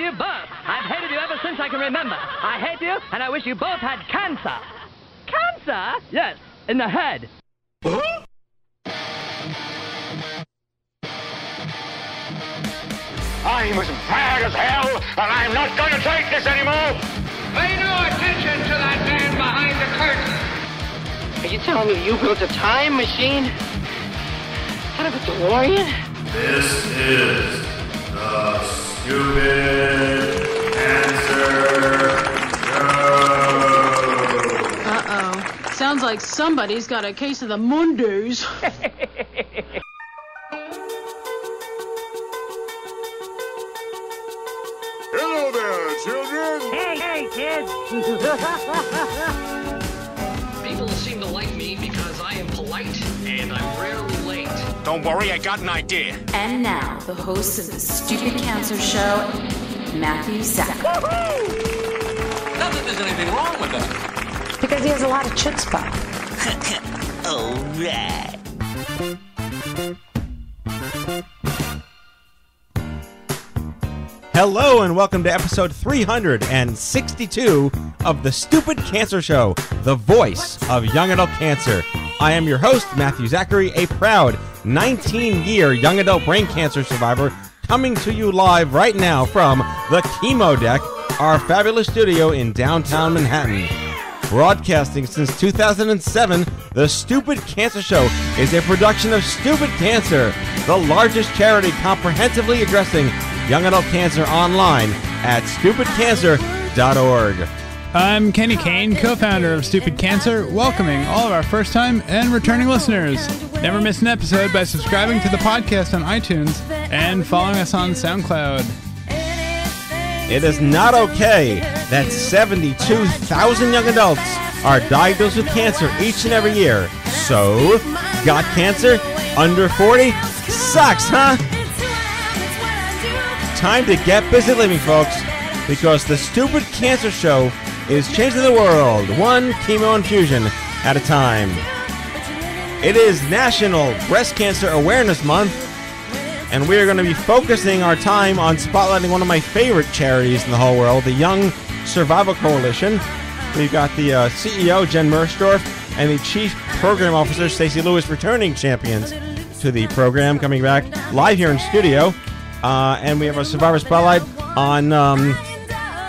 you both. I've hated you ever since I can remember. I hate you, and I wish you both had cancer. Cancer? Yes, in the head. I'm as mad as hell, and I'm not going to take this anymore. Pay no attention to that man behind the curtain. Are you telling me you built a time machine? Kind of a DeLorean? This is the Stupid Answer Show. Uh-oh. Sounds like somebody's got a case of the Mondays. Hello there, children. Hey, kids. People seem to like me because I am polite and I'm rarely late. Don't worry, I got an idea. And now, the host of the Stupid Cancer Show, Matthew Zack. Not that there's anything wrong with that. Because he has a lot of chutzpah. All right. Hello and welcome to episode 362 of the Stupid Cancer Show, the voice of young adult cancer. I am your host, Matthew Zachary, a proud 19-year young adult brain cancer survivor, coming to you live right now from the Chemo Deck, our fabulous studio in downtown Manhattan. Broadcasting since 2007, the Stupid Cancer Show is a production of Stupid Cancer, the largest charity comprehensively addressing young adult cancer online at stupidcancer.org. I'm Kenny Kane, co-founder of Stupid Cancer, welcoming all of our first-time and returning listeners. Never miss an episode by subscribing to the podcast on iTunes and following us on SoundCloud. It is not okay that 72,000 young adults are diagnosed with cancer each and every year. So, got cancer? Under 40? Sucks, huh? Time to get busy living, folks, because the Stupid Cancer Show is changing the world, one chemo infusion at a time. It is National Breast Cancer Awareness Month, and we are going to be focusing our time on spotlighting one of my favorite charities in the whole world, the Young Survival Coalition. We've got the CEO, Jen Merschdorf, and the Chief Program Officer, Stacey Lewis, returning champions to the program, coming back live here in studio. And we have a Survivor Spotlight on,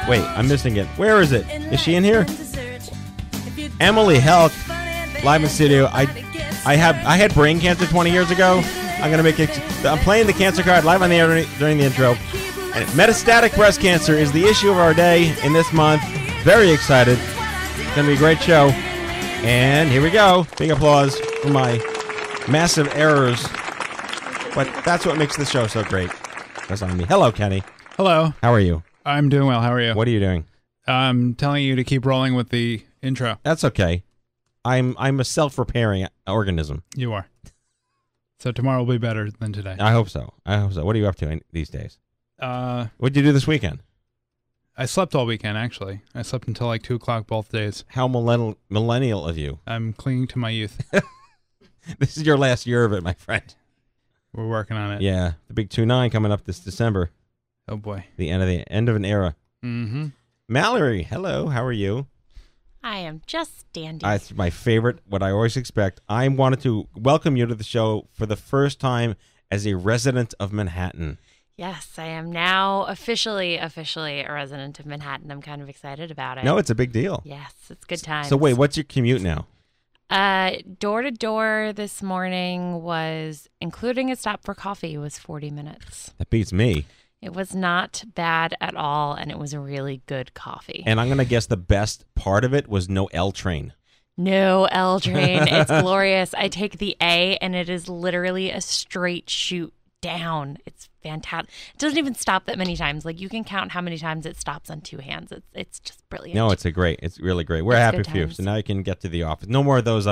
wait, I'm missing it. Where is it? Is she in here? Emily Helck, live in studio. I had brain cancer 20 years ago. I'm playing the cancer card live on the air during the intro. And metastatic breast cancer is the issue of our day in this month. Very excited. It's going to be a great show. And here we go. Big applause for my massive errors. But that's what makes the show so great. That's on me. Hello, Kenny. Hello. How are you? I'm doing well. How are you? What are you doing? I'm telling you to keep rolling with the intro. That's okay. I'm a self-repairing organism. You are. So tomorrow will be better than today. I hope so. What are you up to these days? What'd you do this weekend? I slept all weekend, actually. I slept until like 2 o'clock both days. How millennial of you. I'm clinging to my youth. This is your last year of it, my friend. We're working on it. Yeah, the big 2-9 coming up this December. Oh boy, the end of an era. Mm-hmm. Mallory, hello. How are you? I am just dandy. It's my favorite. What I always expect. I wanted to welcome you to the show for the first time as a resident of Manhattan. Yes, I am now officially a resident of Manhattan. I'm kind of excited about it. No, it's a big deal. Yes, it's good times. So wait, what's your commute now? Door to door this morning was, including a stop for coffee, was 40 minutes. That beats me. It was not bad at all, and it was a really good coffee. And I'm going to guess the best part of it was no L train. No L train. It's glorious. I take the A, and it is literally a straight shoot down. It's fantastic. It doesn't even stop that many times. Like, you can count how many times it stops on 2 hands. It's just brilliant. No, it's really great. We're happy for you. So now you can get to the office. No more of those,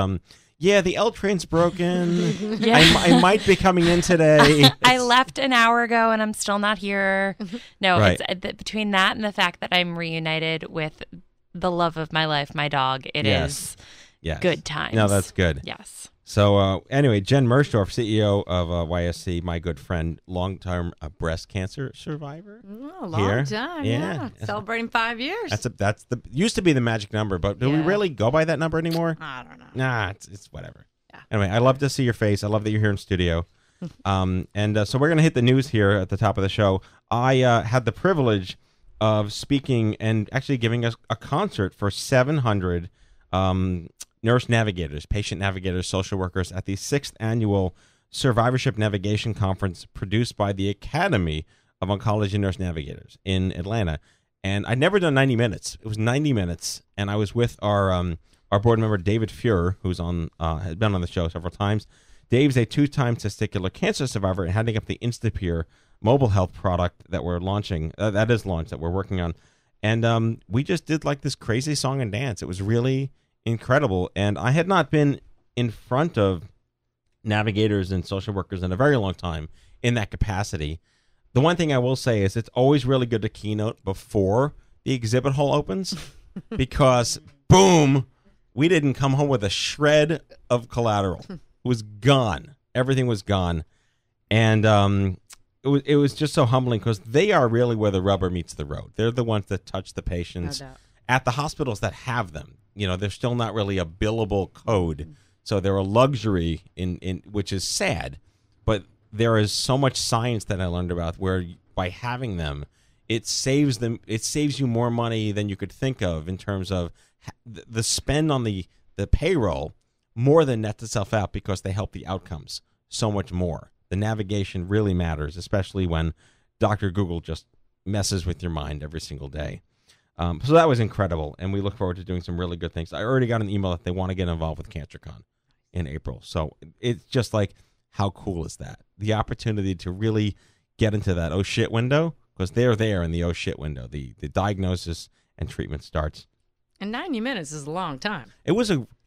yeah, the L train's broken. Yeah. I might be coming in today. I left an hour ago and I'm still not here. No, right. It's between that and the fact that I'm reunited with the love of my life, my dog. It is Yes. good times. No, that's good. Yes. So anyway, Jen Merschdorf, CEO of YSC, my good friend, long-term breast cancer survivor. Oh, long time, yeah. Celebrating 5 years. That's the used to be the magic number, but do we really go by that number anymore? I don't know. Nah, it's whatever. Yeah. Anyway, I love to see your face. I love that you're here in studio. So we're going to hit the news here at the top of the show. I had the privilege of speaking and actually giving us a concert for 700 nurse navigators, patient navigators, social workers at the 6th annual Survivorship Navigation Conference produced by the Academy of Oncology Nurse Navigators in Atlanta. And I'd never done 90 minutes. It was 90 minutes, and I was with our board member, David Fuhrer, who's has been on the show several times. Dave's a 2-time testicular cancer survivor and heading up the Instapeer mobile health product that we're launching, that we're working on. And we just did like this crazy song and dance. It was really incredible. And I had not been in front of navigators and social workers in a very long time in that capacity. The one thing I will say is it's always really good to keynote before the exhibit hall opens because, boom, we didn't come home with a shred of collateral. It was gone. Everything was gone. And it was just so humbling because they are really where the rubber meets the road. They're the ones that touch the patients at the hospitals that have them. You know, they're still not really a billable code. So they're a luxury in which is sad. But there is so much science that I learned about where by having them, it saves you more money than you could think of in terms of the spend on the payroll more than nets itself out because they help the outcomes so much more. The navigation really matters, especially when Dr. Google just messes with your mind every single day. So that was incredible, and we look forward to doing some really good things. I already got an email that they want to get involved with CancerCon in April. So it's just like, how cool is that? The opportunity to really get into that oh shit window, because they're there in the oh shit window. The diagnosis and treatment starts. And 90 minutes is a long time.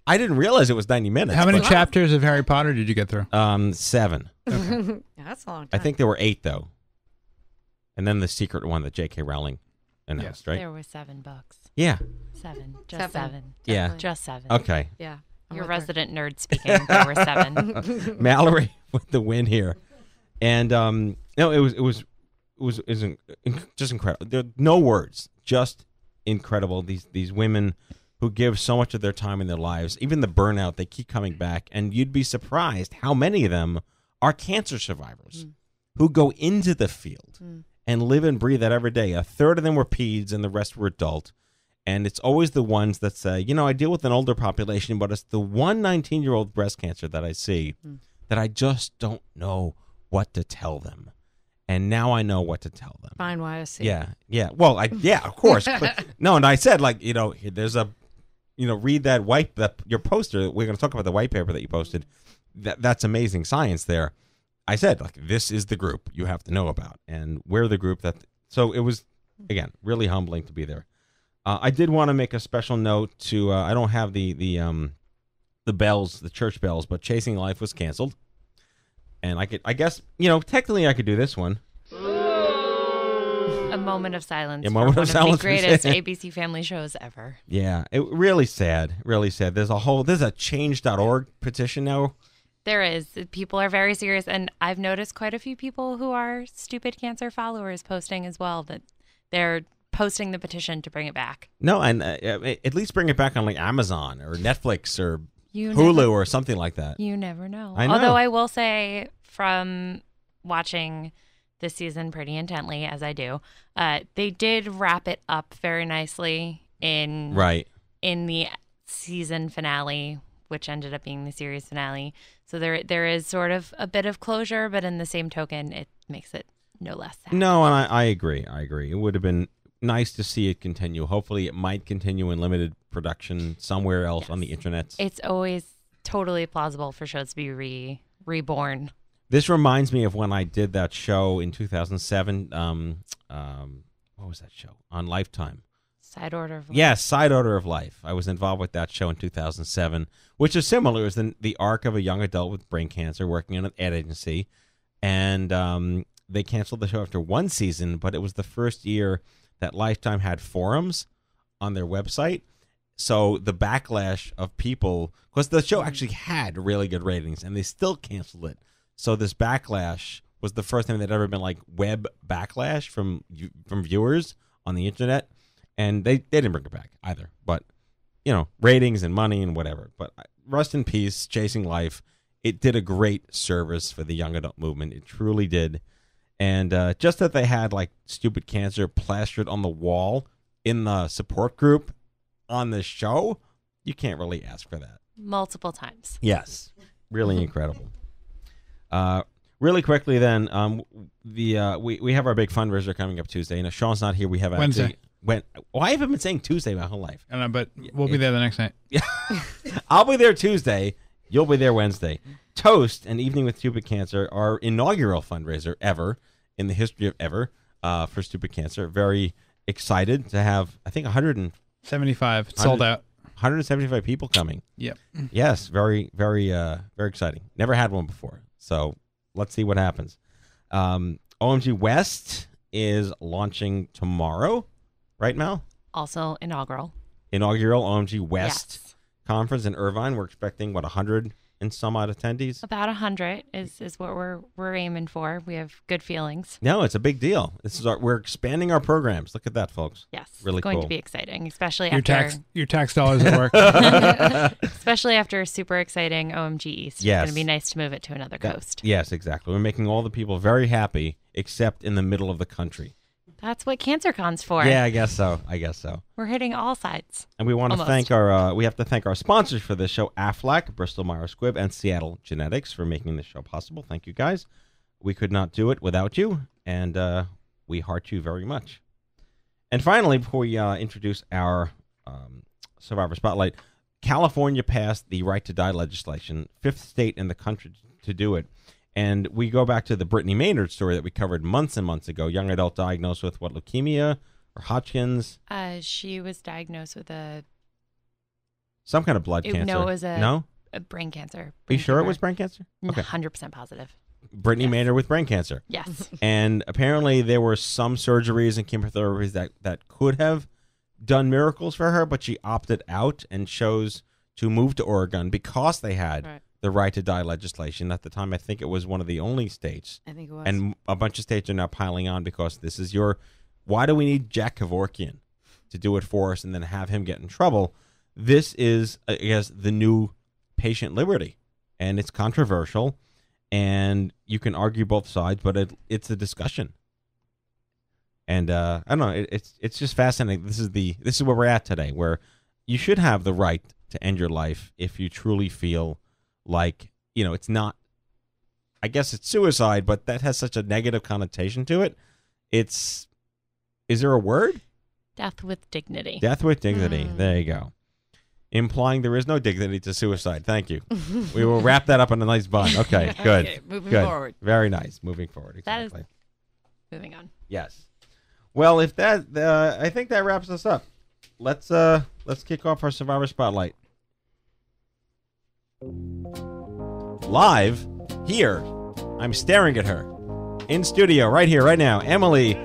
I didn't realize it was 90 minutes. How many chapters of Harry Potter did you get through? 7. Okay. Yeah, that's a long time. I think there were 8, though. And then the secret one that J.K. Rowling announced, right? There were 7 books. Yeah. 7. Just 7. Yeah. Just 7. Okay. Yeah. Your resident nerd speaking. There were 7. Mallory with the win here. And, it was just incredible. There are no words. Just incredible. These women who give so much of their time in their lives, even the burnout, they keep coming back. And you'd be surprised how many of them are cancer survivors who go into the field and live and breathe that every day. A third of them were peds and the rest were adult. And it's always the ones that say, I deal with an older population, but it's the one 19-year-old breast cancer that I see that I just don't know what to tell them. And now I know what to tell them. Fine YSC. Yeah. Well, of course. But, no, and I said, there's a, read your poster. We're going to talk about the white paper that you posted. That's amazing science there. I said, this is the group you have to know about. And we're the group so it was, again, really humbling to be there. I did want to make a special note to, I don't have the bells, the church bells, but Chasing Life was canceled. And I guess, technically I could do this one. A moment of silence. A moment of silence. The greatest ABC family shows ever. Yeah, it really sad. Really sad. There's a change.org petition now. There is. People are very serious, and I've noticed quite a few people who are Stupid Cancer followers posting as well that they're posting the petition to bring it back. No, and at least bring it back on Amazon or Netflix or Hulu or something like that. You never know. I know. Although I will say, from watching this season pretty intently, as I do, they did wrap it up very nicely in the season finale, which ended up being the series finale. So there is sort of a bit of closure, but in the same token, it makes it no less sad. No, and I agree. It would have been nice to see it continue. Hopefully it might continue in limited production somewhere else on the internet. It's always totally plausible for shows to be reborn. This reminds me of when I did that show in 2007. What was that show? On Lifetime. Side Order of Life. Yes, Side Order of Life. I was involved with that show in 2007, which is similar. It was the arc of a young adult with brain cancer working in an ad agency. And they canceled the show after one season, but it was the first year that Lifetime had forums on their website. So the backlash of people, because the show actually had really good ratings, and they still canceled it. So this backlash was the first time there'd ever been like web backlash from viewers on the internet, and they didn't bring it back either. But ratings and money and whatever. But rest in peace, Chasing Life. It did a great service for the young adult movement. It truly did. And just that they had like Stupid Cancer plastered on the wall in the support group on the show, you can't really ask for that. Multiple times. Yes. Really incredible. Really quickly then, we have our big fundraiser coming up Tuesday. Sean's not here. We have Wednesday. I haven't been saying Tuesday my whole life. I know, but we'll be there the next night. I'll be there Tuesday. You'll be there Wednesday. Toast, an Evening with Stupid Cancer, our inaugural fundraiser ever in the history of ever for Stupid Cancer. Very excited to have, I think, 75 sold out. 175 people coming. Yep. Yes, very, very, very exciting. Never had one before, so let's see what happens. OMG West is launching tomorrow, right, Mel? Also inaugural. Inaugural OMG West Yes. conference in Irvine. We're expecting 100 and some odd attendees. About 100 is what we're aiming for. We have good feelings. No, it's a big deal. We're expanding our programs. Look at that, folks. Yes, really it's going cool. to be exciting, especially Your tax dollars at work. especially after a super exciting OMG East. Yes. It's going to be nice to move it to another coast. Yes, exactly. We're making all the people very happy, except in the middle of the country. That's what CancerCon's for. Yeah, I guess so. We're hitting all sides. And we want to thank we have to thank our sponsors for this show, Aflac, Bristol Myers Squibb, and Seattle Genetics for making this show possible. Thank you, guys. We could not do it without you, and we heart you very much. And finally, before we introduce our Survivor Spotlight, California passed the right to die legislation, 5th state in the country to do it. And we go back to the Brittany Maynard story that we covered months and months ago. Young adult diagnosed with what, leukemia or Hodgkin's? She was diagnosed with Some kind of blood cancer. No, it was a brain cancer. Are you sure it was brain cancer? Okay. 100% positive. Brittany Maynard with brain cancer. Yes. And apparently there were some surgeries and chemotherapies that could have done miracles for her, but she opted out and chose to move to Oregon because they had the right to die legislation. At the time, I think it was one of the only states. I think it was. And a bunch of states are now piling on because this is why do we need Jack Kevorkian to do it for us and then have him get in trouble? This is, I guess, the new patient liberty. And it's controversial. And you can argue both sides, but it's a discussion. And I don't know, it's just fascinating. This is where we're at today, where you should have the right to end your life if you truly feel like, it's not, I guess it's suicide, but that has such a negative connotation to it. Is there a word? Death with dignity. Death with dignity. There you go. Implying there is no dignity to suicide. Thank you. We will wrap that up on a nice bun. Okay, good. Okay, moving good. forward. Very nice. Moving forward. Exactly. That is moving on. Yes. Well, if that, I think that wraps us up. Let's kick off our Survivor Spotlight. Live here, I'm staring at her in studio right here, right now. Emily,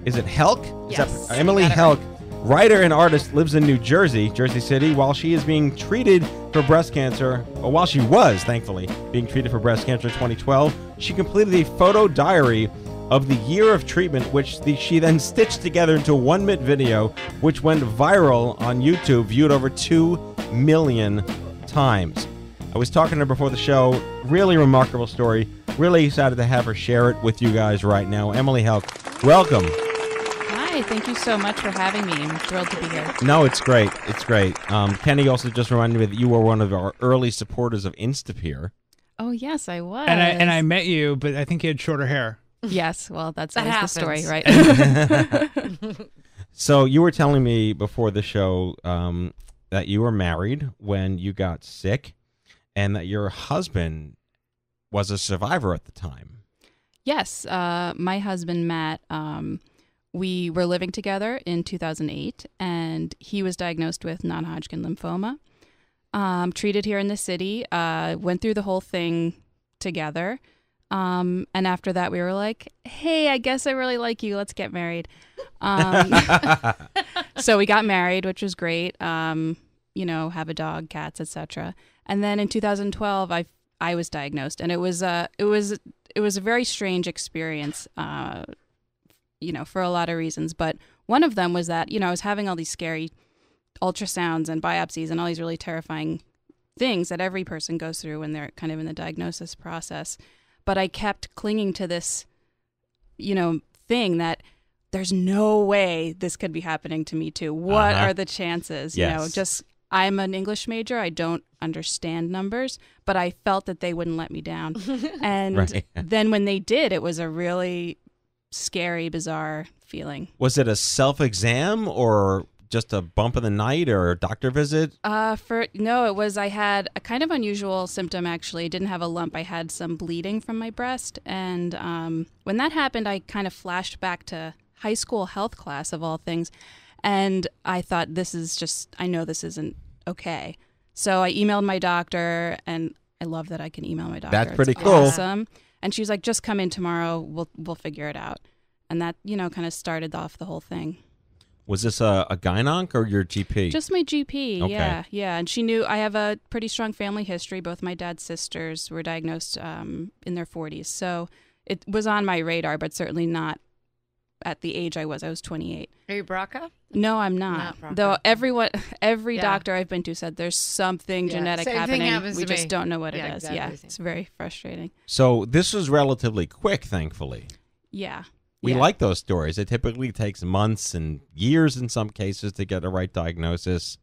is it Helck? Yes. Emily Helck, writer and artist, lives in New Jersey, Jersey City, while she is being treated for breast cancer, or while she was, thankfully, being treated for breast cancer in 2012. She completed a photo diary of the year of treatment, which she then stitched together into a 1-minute video, which went viral on YouTube, viewed over 2 million times. I was talking to her before the show. Really remarkable story. Really excited to have her share it with you guys right now. Emily Helck, welcome. Hi, thank you so much for having me. I'm thrilled to be here. No, it's great. It's great. Kenny also just reminded me that you were one of our early supporters of Instapeer. Oh, yes, I was. And I met you, but I think you had shorter hair. Yes, well, that's always the story, right? So you were telling me before the show that you were married when you got sick, and that your husband was a survivor at the time. Yes, my husband, Matt, we were living together in 2008, and he was diagnosed with non-Hodgkin lymphoma, treated here in the city, went through the whole thing together. And after that, we were like, hey, I guess I really like you. Let's get married. So we got married, which was great. have a dog, cats, etc. And then in 2012, I was diagnosed, and it was a very strange experience, for a lot of reasons. But one of them was that, I was having all these scary ultrasounds and biopsies and all these really terrifying things that every person goes through when they're kind of in the diagnosis process. But I kept clinging to this, thing that there's no way this could be happening to me too. What are the chances? Yes. I'm an English major. I don't understand numbers, but I felt that they wouldn't let me down. And then when they did, it was a really scary, bizarre feeling. Was it a self-exam or just a bump in the night or a doctor visit? It was, I had a kind of unusual symptom, actually. I didn't have a lump. I had some bleeding from my breast. And when that happened, I kind of flashed back to high school health class, of all things. And I thought, I know this isn't okay. So I emailed my doctor, and I love that I can email my doctor. That's pretty It's cool. Awesome. And she was like, just come in tomorrow. We'll figure it out. And that, kind of started off the whole thing. Was this a gyne-onc or your GP? Just my GP, Okay. yeah. And she knew I have a pretty strong family history. Both my dad's sisters were diagnosed in their 40s. So it was on my radar, but certainly not at the age I was. I was 28. Are you BRCA? No, I'm not. BRCA. Though every doctor I've been to said there's something genetic Same happening. Thing happens We to just me. don't know what it is. Exactly. Yeah, it's very frustrating. So this was relatively quick, thankfully. Yeah. We like those stories. It typically takes months and years in some cases to get a right diagnosis.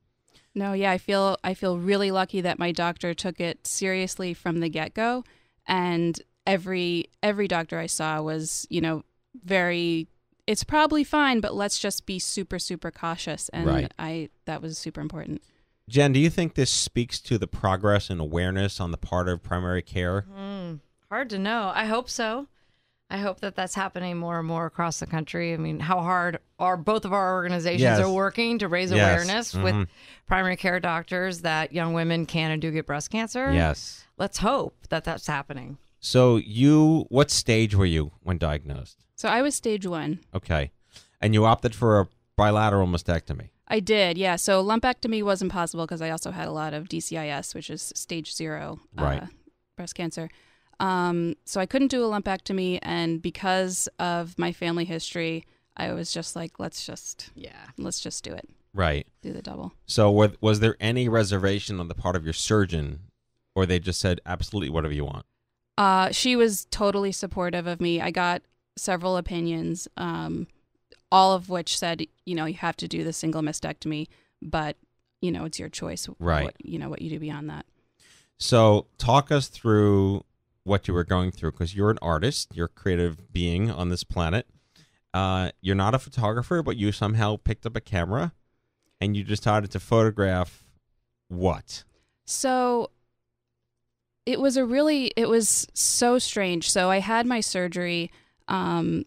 No, yeah, I feel really lucky that my doctor took it seriously from the get-go, and every doctor I saw was, very, it's probably fine, but let's just be super, super cautious, and that was super important. Jen, do you think this speaks to the progress and awareness on the part of primary care? Hard to know. I hope so. I hope that that's happening more and more across the country. I mean, how hard are both of our organizations are working to raise awareness with primary care doctors that young women can and do get breast cancer? Yes. Let's hope that that's happening. So what stage were you when diagnosed? So I was stage 1. Okay. And you opted for a bilateral mastectomy? I did, yeah. So lumpectomy wasn't possible because I also had a lot of DCIS, which is stage 0 breast cancer. So I couldn't do a lumpectomy, and because of my family history, I was just like, let's just do it. Right. Do the double. So was there any reservation on the part of your surgeon, or they just said, absolutely, whatever you want? She was totally supportive of me. I got several opinions, all of which said, you have to do the single mastectomy, but, it's your choice. Right. What you do beyond that. So talk us through what you were going through, because you're an artist, you're a creative being on this planet. You're not a photographer, but you somehow picked up a camera and you decided to photograph what? So it was so strange. So I had my surgery, and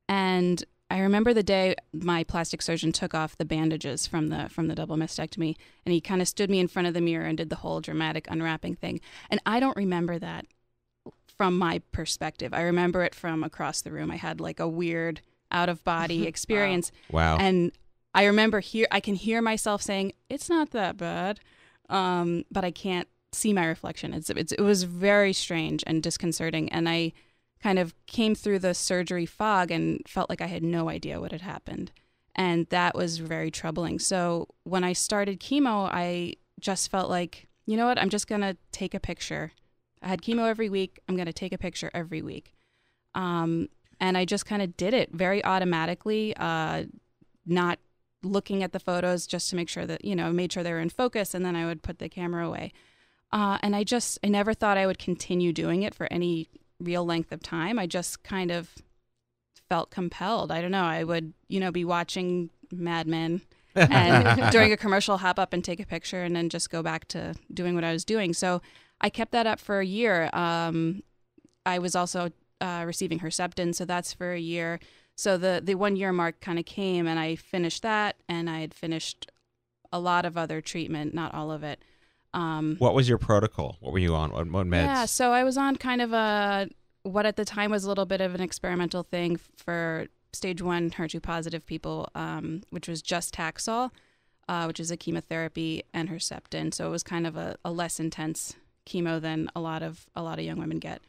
I remember the day my plastic surgeon took off the bandages from the double mastectomy, and he kind of stood me in front of the mirror and did the whole dramatic unwrapping thing. And I don't remember that from my perspective. I remember it from across the room. I had like a weird out-of-body experience. Wow. And I remember I can hear myself saying, it's not that bad, but I can't see my reflection. It was very strange and disconcerting, and I kind of came through the surgery fog and felt like I had no idea what had happened, and that was very troubling. So when I started chemo, I just felt like, you know what, I'm just going to take a picture. I had chemo every week. I'm going to take a picture every week. And I just kind of did it very automatically, not looking at the photos just to make sure that, made sure they were in focus, and then I would put the camera away. And I never thought I would continue doing it for any real length of time. I just kind of felt compelled. I don't know. I would, be watching Mad Men and during a commercial hop up and take a picture and then just go back to doing what I was doing. So I kept that up for a year. I was also receiving Herceptin, so that's for a year. So the 1 year mark kind of came, and I finished that, and I had finished a lot of other treatment, not all of it. What was your protocol? What were you on? What meds? Yeah, so I was on kind of what at the time was a little bit of an experimental thing for stage 1 HER2 positive people, which was just Taxol. which is a chemotherapy and Herceptin. So it was kind of a less intense chemo than a lot of young women get.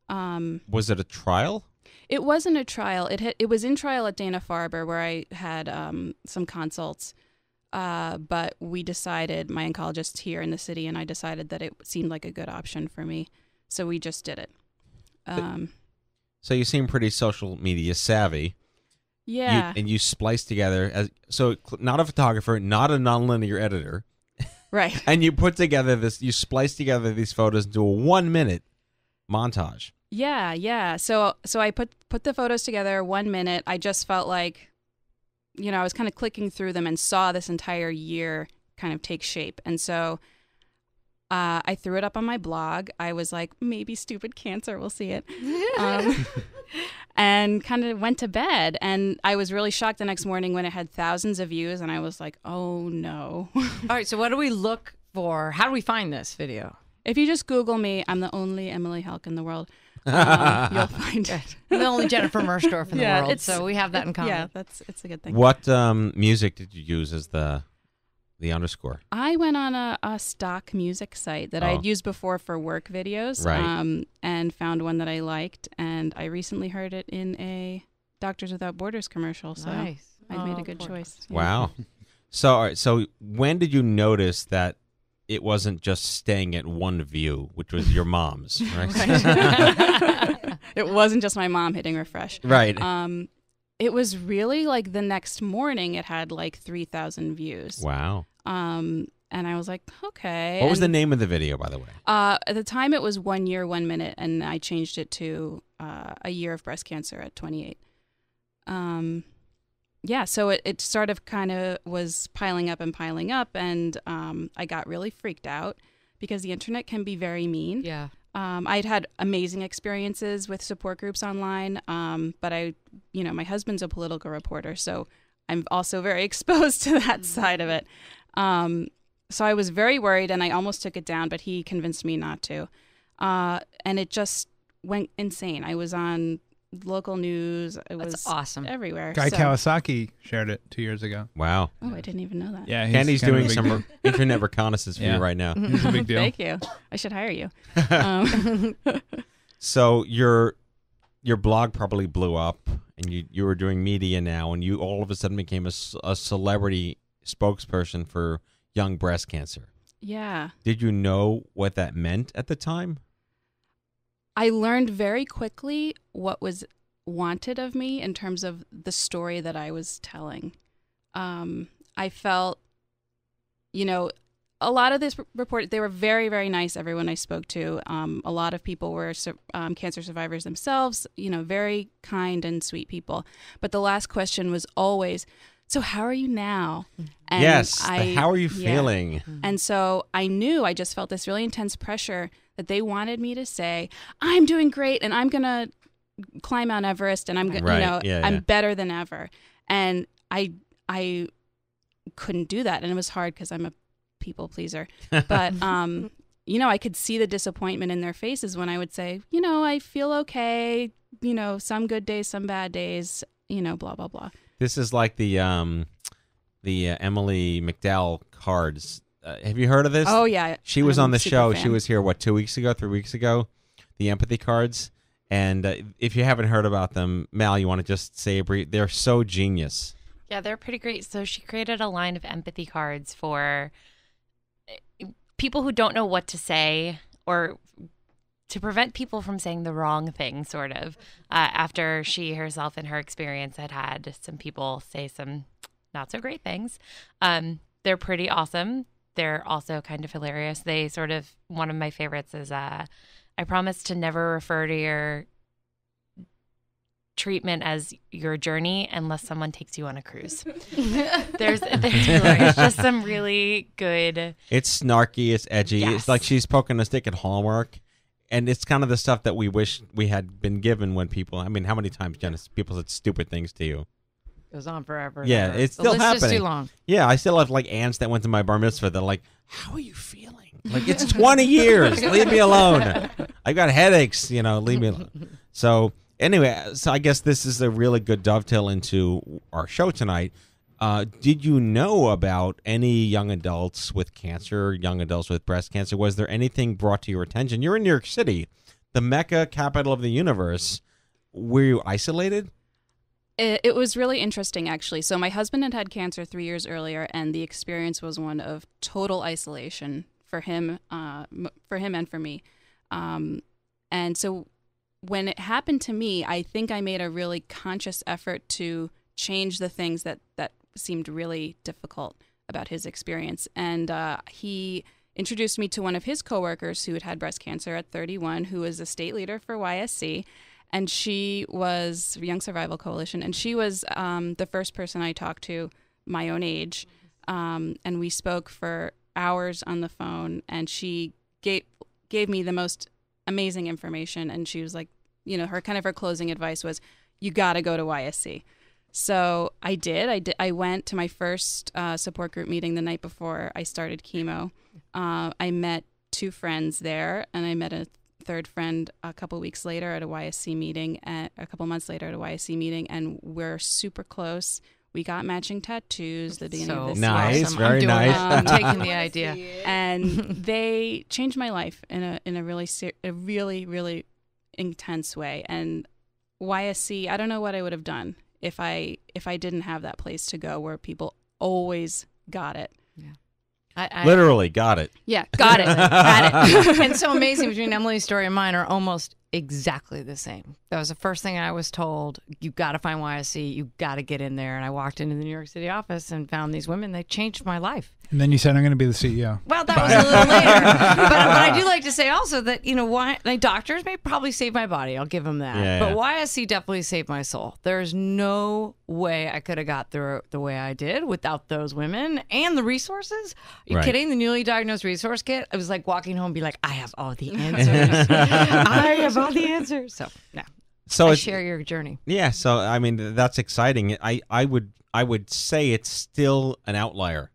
Was it a trial? It wasn't a trial. It was in trial at Dana-Farber where I had some consults. But we decided, my oncologist here in the city and I decided that it seemed like a good option for me. So we just did it. So you seem pretty social media savvy. Yeah. And you splice together, so not a photographer, not a nonlinear editor. Right. And you you splice together these photos into a 1-minute montage. Yeah. So I put the photos together 1 minute. I just felt like, I was kind of clicking through them and saw this entire year kind of take shape. And so I threw it up on my blog. I was like, maybe Stupid Cancer will see it. And kind of went to bed. And I was really shocked the next morning when it had thousands of views. And I was like, oh, no. All right. So what do we look for? How do we find this video? If you just Google me, I'm the only Emily Helck in the world. You'll find it. The only Jennifer Merschdorf in the world, so we have that in common. Yeah, it's a good thing. What music did you use as the underscore? I went on a stock music site that I had used before for work videos, right. And found one that I liked, and I recently heard it in a Doctors Without Borders commercial, so nice. I made a good choice. Yeah. Wow. So, all right, so when did you notice that it wasn't just staying at one view, which was your mom's, right? Right. It wasn't just my mom hitting refresh. Right. It was really like the next morning it had like 3,000 views. Wow. And I was like, okay. What was the name of the video, by the way? At the time it was 1 year, 1 minute, and I changed it to a year of breast cancer at 28. Yeah, so it sort of kind of was piling up, and I got really freaked out because the internet can be very mean. Yeah. I'd had amazing experiences with support groups online, but my husband's a political reporter, so I'm also very exposed to that side of it. So I was very worried, and I almost took it down, but he convinced me not to. And it just went insane. I was on local news. It was awesome. Everywhere. Guy Kawasaki shared it 2 years ago. Wow. Oh, I didn't even know that. Yeah, Candy's doing some internet reconnaissance for you right now. It's a big deal. Thank you. I should hire you. So your blog probably blew up, and you were doing media now, and you all of a sudden became a celebrity spokesperson for young breast cancer. Yeah. Did you know what that meant at the time? I learned very quickly what was wanted of me in terms of the story that I was telling. I felt, a lot of this report, they were very, very nice, everyone I spoke to. A lot of people were cancer survivors themselves, very kind and sweet people. But the last question was always, so how are you now? And yes, how are you feeling? And so I just felt this really intense pressure that they wanted me to say, I'm doing great and I'm going to climb Mount Everest and I'm I'm better than ever. And I couldn't do that. And it was hard because I'm a people pleaser. But, I could see the disappointment in their faces when I would say, I feel okay, some good days, some bad days, blah, blah, blah. This is like the Emily McDowell cards. Have you heard of this? Oh, yeah. She was on the show. Fan. She was here, 3 weeks ago? The empathy cards. And if you haven't heard about them, Mal, you want to just say a brief? They're so genius. Yeah, they're pretty great. So she created a line of empathy cards for people who don't know what to say, or to prevent people from saying the wrong thing, sort of, after she herself in her experience had some people say some not so great things. They're pretty awesome. They're also kind of hilarious. One of my favorites is, I promise to never refer to your treatment as your journey unless someone takes you on a cruise. There's just some really good. It's snarky. It's edgy. Yes. It's like she's poking a stick at Hallmark. And it's kind of the stuff that we wish we had been given when people, how many times, Janice, people said stupid things to you? Goes on forever. Yeah, it's still happening. The list is too long. Yeah, I still have aunts that went to my bar mitzvah. They're like, how are you feeling? Like, it's 20 years. Leave me alone. I've got headaches, leave me alone. So anyway, I guess this is a really good dovetail into our show tonight. Did you know about any young adults with cancer, young adults with breast cancer? Was there anything brought to your attention? You're in New York City, the Mecca, capital of the universe. Were you isolated? It was really interesting, actually. So my husband had cancer 3 years earlier, and the experience was one of total isolation for him and for me. And so when it happened to me, I think I made a really conscious effort to change the things that seemed really difficult about his experience. And he introduced me to one of his coworkers who had breast cancer at 31, who was a state leader for YSC. And she was Young Survival Coalition, and she was the first person I talked to my own age. And we spoke for hours on the phone, and she gave me the most amazing information. And she was like, her closing advice was, you got to go to YSC. So I did. I went to my first support group meeting the night before I started chemo. I met 2 friends there, and I met a third friend a couple weeks later at a YSC meeting, a couple months later at a YSC meeting, and we're super close. We got matching tattoos the beginning of this year. Nice, very nice. I'm taking the idea, and they changed my life in a really really intense way. And YSC, I don't know what I would have done if I didn't have that place to go where people always got it. Yeah. I literally got it. Yeah, got it. Got it. And so amazing between Emily's story and mine are almost exactly the same. That was the first thing I was told. You got to find YSC. You got to get in there. And I walked into the New York City office and found these women. They changed my life. And then you said, I'm going to be the CEO. Well, that was a little later. But I do like to say also that, doctors may probably save my body. I'll give them that. Yeah, but YSC definitely saved my soul. There's no way I could have got through the way I did without those women and the resources. Are you kidding? The newly diagnosed resource kit? I was like walking home and be like, I have all the answers. I have all the answers. So, no. So I share your journey. Yeah, so I mean that's exciting. I would say it's still an outlier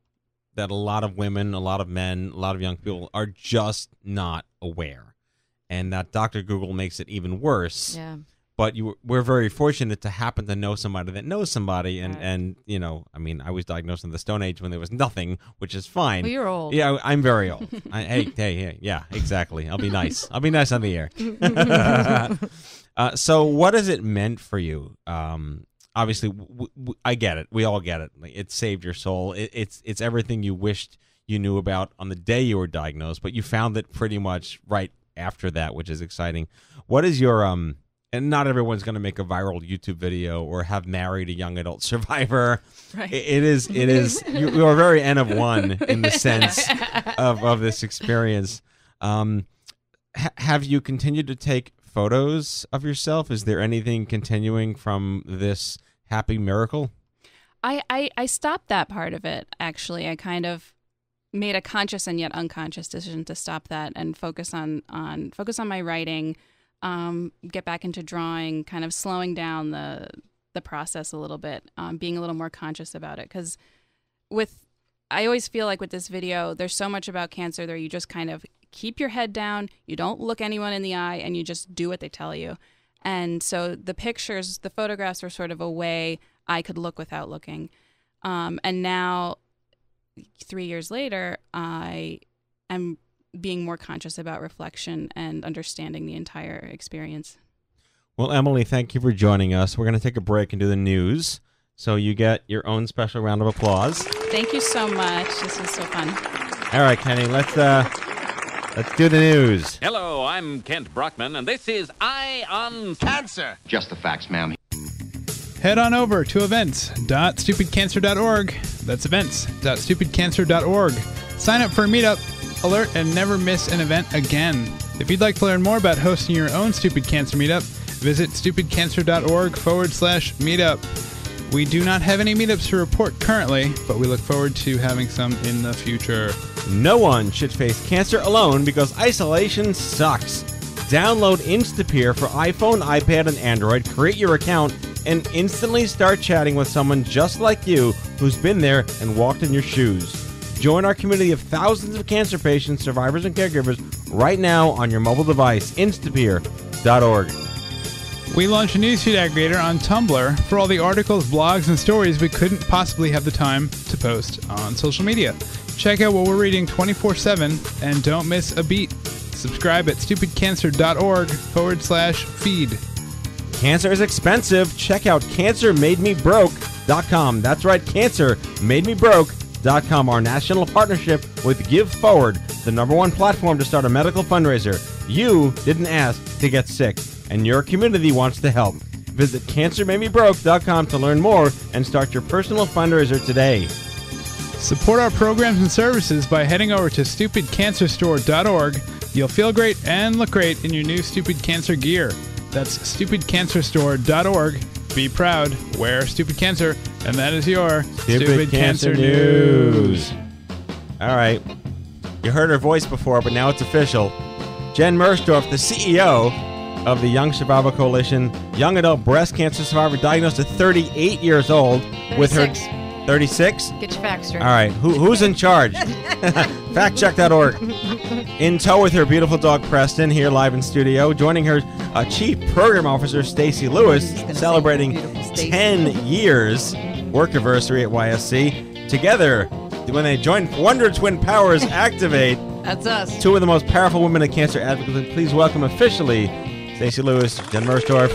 that a lot of women, a lot of men, a lot of young people are just not aware, and that Dr. Google makes it even worse. Yeah. But we're very fortunate to happen to know somebody that knows somebody, and I mean, I was diagnosed in the Stone Age when there was nothing, which is fine. Well, you're old. Yeah, I'm very old. Hey, yeah, exactly. I'll be nice. I'll be nice on the air. So what has it meant for you? Obviously, I get it. We all get it. Like, it saved your soul. It's everything you wished you knew about on the day you were diagnosed, but you found it pretty much right after that, which is exciting. What is your and not everyone's going to make a viral YouTube video or have married a young adult survivor. Right. It is. You are very N of one in the sense of this experience. Have you continued to take photos of yourself? Is there anything continuing from this happy miracle? I stopped that part of it, actually. I kind of made a conscious and yet unconscious decision to stop that and focus on my writing, get back into drawing, kind of slowing down the process a little bit, being a little more conscious about it. Because I always feel like with this video, there's so much about cancer there. You just kind of keep your head down, you don't look anyone in the eye, and you just do what they tell you. And so the photographs were sort of a way I could look without looking. And now, 3 years later, I am being more conscious about reflection and understanding the entire experience. Well, Emily, thank you for joining us. We're going to take a break and do the news. So you get your own special round of applause. Thank you so much. This was so fun. All right, Kenny, let's do the news. Hello, I'm Kent Brockman, and this is Eye on Cancer. Just the facts, ma'am. Head on over to events.stupidcancer.org. That's events.stupidcancer.org. Sign up for a meetup, alert, and never miss an event again. If you'd like to learn more about hosting your own Stupid Cancer meetup, visit stupidcancer.org/meetup. We do not have any meetups to report currently, but we look forward to having some in the future. No one should face cancer alone because isolation sucks. Download Instapeer for iPhone, iPad, and Android, create your account, and instantly start chatting with someone just like you who's been there and walked in your shoes. Join our community of thousands of cancer patients, survivors, and caregivers right now on your mobile device, instapeer.org. We launched a newsfeed aggregator on Tumblr for all the articles, blogs, and stories we couldn't possibly have the time to post on social media. Check out what we're reading 24/7 and don't miss a beat. Subscribe at stupidcancer.org/feed. Cancer is expensive. Check out cancermademebroke.com. That's right, cancermademebroke.com, our national partnership with Give Forward, the #1 platform to start a medical fundraiser. You didn't ask to get sick, and your community wants to help. Visit cancermademebroke.com to learn more and start your personal fundraiser today. Support our programs and services by heading over to stupidcancerstore.org. You'll feel great and look great in your new Stupid Cancer gear. That's stupidcancerstore.org. Be proud, wear Stupid Cancer, and that is your Stupid Cancer News. All right. You heard her voice before, but now it's official. Jen Merschdorf, the CEO of the Young Survival Coalition, young adult breast cancer survivor diagnosed at 38 years old. 36. With her 36? Get your facts straight. All right. Who's in charge? Factcheck.org. In tow with her beautiful dog, Preston, here live in studio. Joining her, Chief Program Officer, Stacey Lewis, celebrating 10 years work anniversary at YSC. Together, when they join Wonder Twin Powers Activate. That's us. Two of the most powerful women in cancer advocacy. Please welcome officially Stacey Lewis, Jen Merschdorf.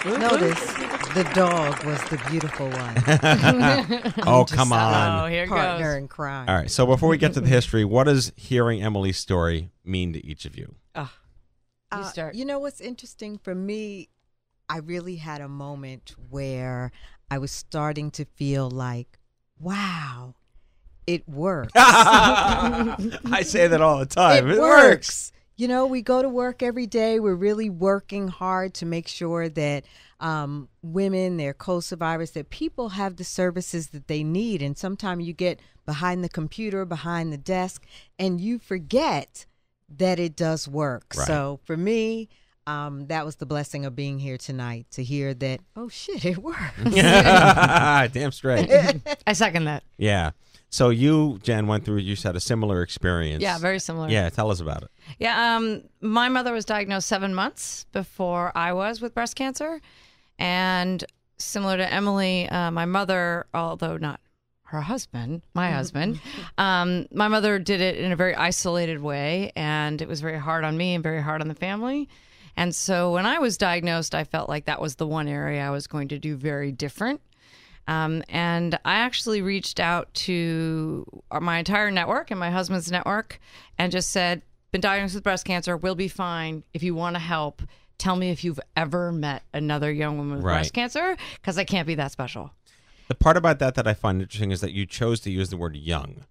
Notice the dog was the beautiful one. Oh, come on. Oh, here it Partner goes. in crime. All right, so before we get to the history, what does hearing Emily's story mean to each of you? You start. You know what's interesting for me? I really had a moment where I was starting to feel like, wow, it works. I say that all the time. It works. You know, we go to work every day. We're really working hard to make sure that women, their co-survivors, that people have the services that they need. And sometimes you get behind the computer, behind the desk, and you forget that it does work. Right. So for me, that was the blessing of being here tonight, to hear that, oh, shit, it works. Damn straight. I second that. Yeah. So you, Jen, you had a similar experience. Yeah, very similar. Yeah, tell us about it. Yeah, my mother was diagnosed 7 months before I was with breast cancer. And similar to Emily, my mother, although not her husband, my husband, my mother did it in a very isolated way. And it was very hard on me and very hard on the family. And so when I was diagnosed, I felt like that was the one area I was going to do very different. And I actually reached out to my entire network and my husband's network and just said, been diagnosed with breast cancer, we'll be fine. If you want to help, tell me if you've ever met another young woman with breast cancer, because I can't be that special. The part about that I find interesting is that you chose to use the word young.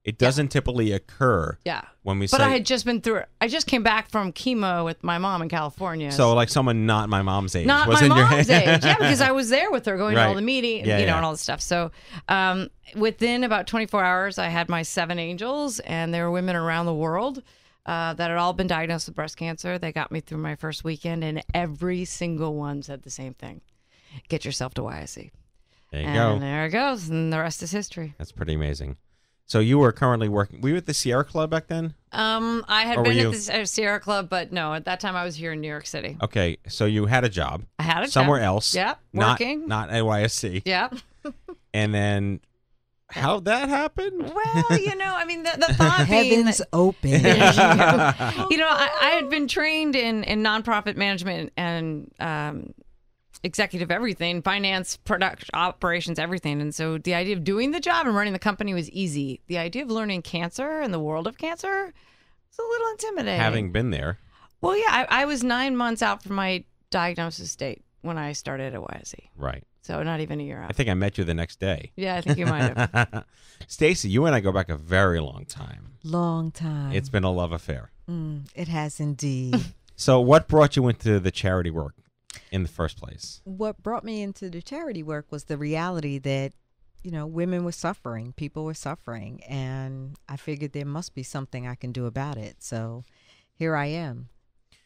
It doesn't typically occur when we say... But I had just been through it. I just came back from chemo with my mom in California. So like someone not my mom's age. Not was my in mom's your... age. Yeah, because I was there with her going to all the meetings, and all this stuff. So within about 24 hours, I had my 7 angels, and there were women around the world that had all been diagnosed with breast cancer. They got me through my first weekend, and every single one said the same thing. Get yourself to YSC. There you go. And there it goes, and the rest is history. That's pretty amazing. So you were currently working... Were you at the Sierra Club back then? I had been at the Sierra Club, but no, at that time I was here in New York City. Okay, so you had a job. I had a job. Somewhere else. Yep, working. Not at YSC. Yep. And then... How'd that happen? Well, you know, I mean, the thought Heavens open. You know, I had been trained in nonprofit management and executive everything, finance, production, operations, everything. And so the idea of doing the job and running the company was easy. The idea of learning cancer and the world of cancer was a little intimidating. Having been there. Well, yeah, I was 9 months out from my diagnosis date when I started at YSC. Right. So not even a year out. I think I met you the next day. Yeah, I think you might have. Stacey, you and I go back a very long time. Long time. It's been a love affair. It has indeed. So what brought you into the charity work in the first place? What brought me into the charity work was the reality that, you know, women were suffering, people were suffering, and I figured there must be something I can do about it. So here I am.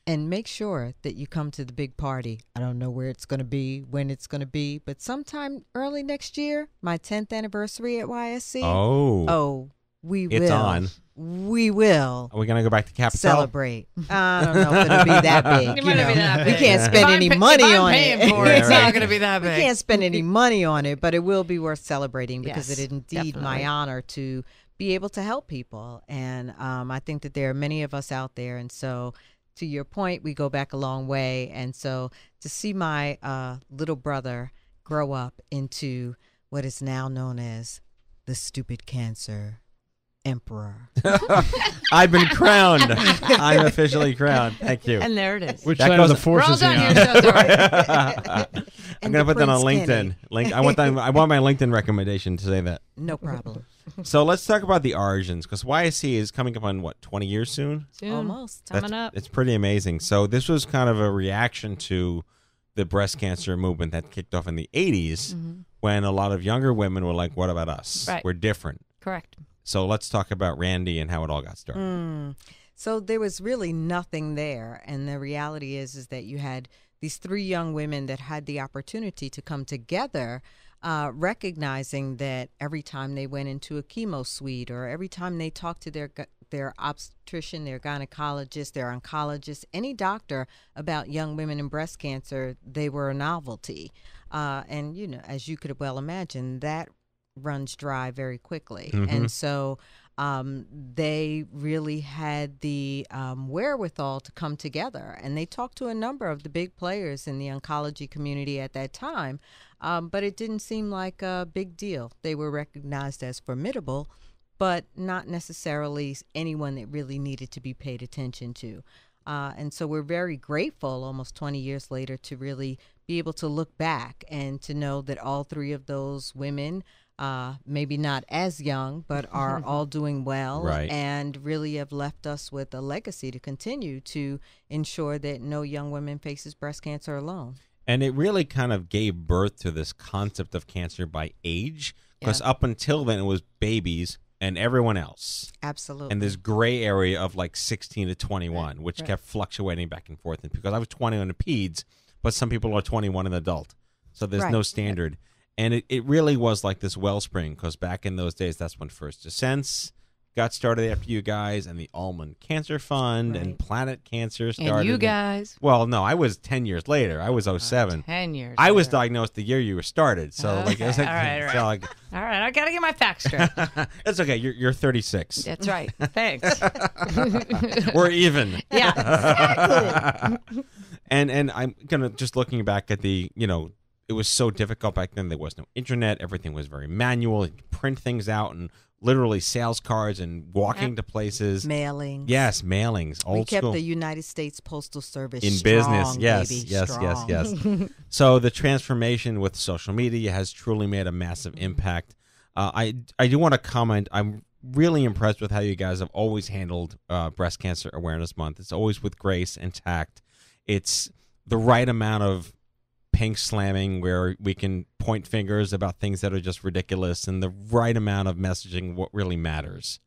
And make sure that you come to the big party. I don't know where it's going to be, when it's going to be, but sometime early next year, my 10th anniversary at YSC. Oh. Oh, we will. It's on. we will. Are we going to go back to Capitol? Celebrate. I don't know if it'll be that big. It might not be that big. We can't spend any money on it. Paying for it, it's not going to be that big. We can't spend any money on it, but it will be worth celebrating because Yes, it is indeed my definitely. honor to be able to help people. And I think that there are many of us out there. And so to your point, we go back a long way. And so to see my little brother grow up into what is now known as the stupid cancer emperor. I've been crowned. I'm officially crowned. Thank you. And there it is. Which That side of the goes- force We're is all he done on? here, so sorry. I'm going to put that on Prince LinkedIn. Kenny. I want my LinkedIn recommendation to say that. No problem. So let's talk about the origins, because YSC is coming up on, 20 years soon? Soon. Almost. Coming up. It's pretty amazing. So this was kind of a reaction to the breast cancer movement that kicked off in the 80s when a lot of younger women were like, what about us? Right. We're different. Correct. So let's talk about Randy and how it all got started. So there was really nothing there. And the reality is that you had these 3 young women that had the opportunity to come together, recognizing that every time they went into a chemo suite or every time they talked to their obstetrician, their gynecologist, their oncologist, any doctor about young women and breast cancer, they were a novelty. And, as you could well imagine, that runs dry very quickly. And so they really had the wherewithal to come together. And they talked to a number of the big players in the oncology community at that time, but it didn't seem like a big deal. They were recognized as formidable, but not necessarily anyone that really needed to be paid attention to. And so we're very grateful almost 20 years later to really be able to look back and to know that all 3 of those women, maybe not as young, but are all doing well, Right. and really have left us with a legacy to continue to ensure that no young woman faces breast cancer alone. And it really kind of gave birth to this concept of cancer by age, because up until then it was babies and everyone else. Absolutely. And this gray area of 16 to 21, which Right. kept fluctuating back and forth. And because I was 20 on the peds, but some people are 21 an adult. So there's no Right. standard. And it really was like this wellspring, because back in those days, that's when First Descents got started after you guys, and the Almond Cancer Fund and Planet Cancer started. And you guys. Well, no, I was 10 years later. I was 07. 10 years. I was later. diagnosed the year you were started. So Okay. it was like, All right. so All right. I got to get my facts straight. it's okay. You're 36. That's right. Thanks. We're even. Yeah, exactly. And I'm gonna just looking back at the, it was so difficult back then. There was no internet. Everything was very manual. You could print things out and literally sales cards and walking to places. Mailings. Yes, mailings. Old we kept school. the United States Postal Service In strong, business. Yes, baby, yes, strong. yes. So the transformation with social media has truly made a massive impact. I do want to comment. I'm really impressed with how you guys have always handled Breast Cancer Awareness Month. It's always with grace and tact. It's the right amount of pink slamming where we can point fingers about things that are just ridiculous, and the right amount of messaging what really matters.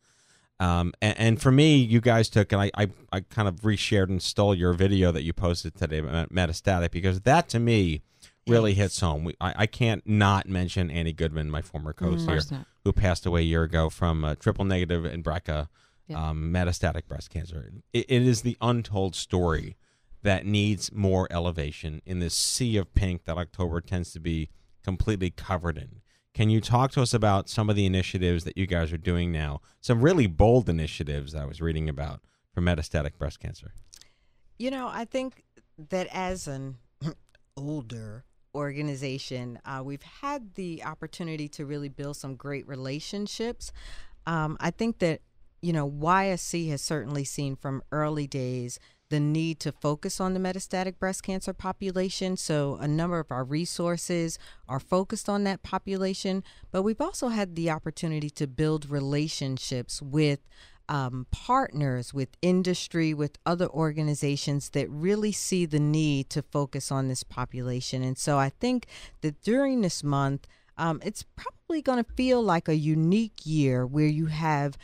And for me, you guys took, and I kind of reshared and stole your video that you posted today about Metastatic, because that to me really hits home. I can't not mention Annie Goodman, my former co-host here, who passed away a year ago from triple negative and BRCA metastatic breast cancer. It is the untold story that needs more elevation in this sea of pink that October tends to be completely covered in. Can you talk to us about some of the initiatives that you guys are doing now? Some really bold initiatives I was reading about for metastatic breast cancer. I think that as an older organization, we've had the opportunity to really build some great relationships. I think that, YSC has certainly seen from early days the need to focus on the metastatic breast cancer population. So a number of our resources are focused on that population, but we've also had the opportunity to build relationships with partners, with industry, with other organizations that really see the need to focus on this population. And so I think that during this month, it's probably going to feel like a unique year where you have,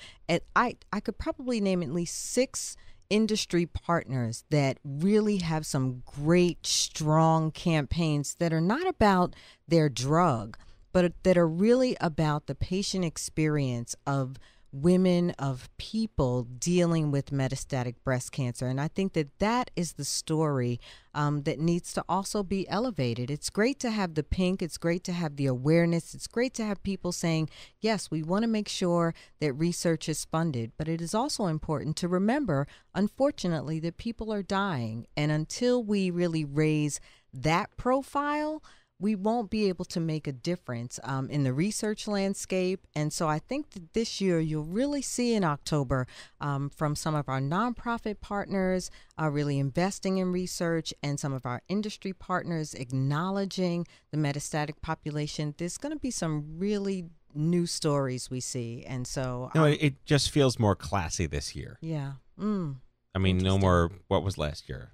I could probably name at least 6 industry partners that really have some great, strong campaigns that are not about their drug, but that are really about the patient experience of women, of people dealing with metastatic breast cancer. And I think that that is the story that needs to also be elevated. It's great to have the pink. It's great to have the awareness. It's great to have people saying, yes, we want to make sure that research is funded. But it is also important to remember, unfortunately, that people are dying. And until we really raise that profile, we won't be able to make a difference in the research landscape. And so I think that this year you'll really see in October from some of our nonprofit partners really investing in research, and some of our industry partners acknowledging the metastatic population. There's going to be some really new stories we see. And so it just feels more classy this year. Yeah. I mean, no more, what was last year?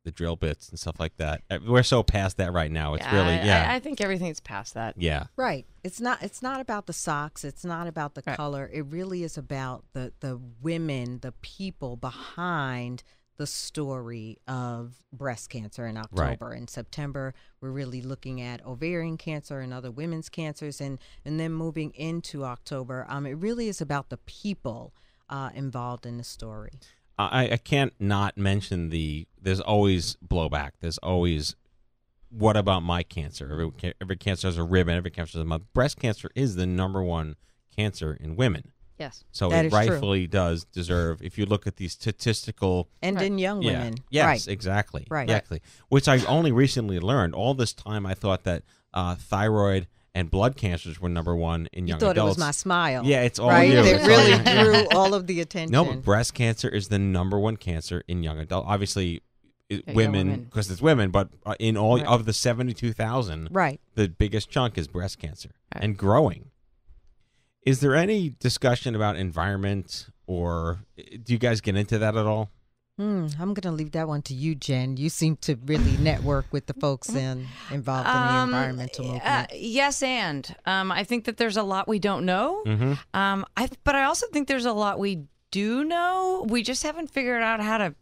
The drill bits and stuff like that. We're so past that right now. It's really, I think everything's past that. Yeah. Right. It's not about the socks. It's not about the color. It really is about the women, the people behind the story of breast cancer in October. Right. In September, we're really looking at ovarian cancer and other women's cancers. And then moving into October, it really is about the people involved in the story. I can't not mention there's always blowback. There's always, what about my cancer? Every cancer has a ribbon. Every cancer has a month. Breast cancer is the #1 cancer in women. Yes. So that it rightfully does deserve, if you look at these statistical. And in young women. Yes, right. exactly. Right. Exactly. Which I only recently learned. All this time I thought that thyroid and blood cancers were #1 in young adults. You thought it was my smile. Yeah, it's all right? you. It really drew all of the attention. No, but breast cancer is the #1 cancer in young adults. Obviously, women, because it's women, but in all of the 72,000, right, the biggest chunk is breast cancer and growing. Is there any discussion about environment, or do you guys get into that at all? I'm going to leave that one to you, Jen. You seem to really network with the folks involved in the environmental movement. Yes, and I think that there's a lot we don't know. But I also think there's a lot we do know. We just haven't figured out how to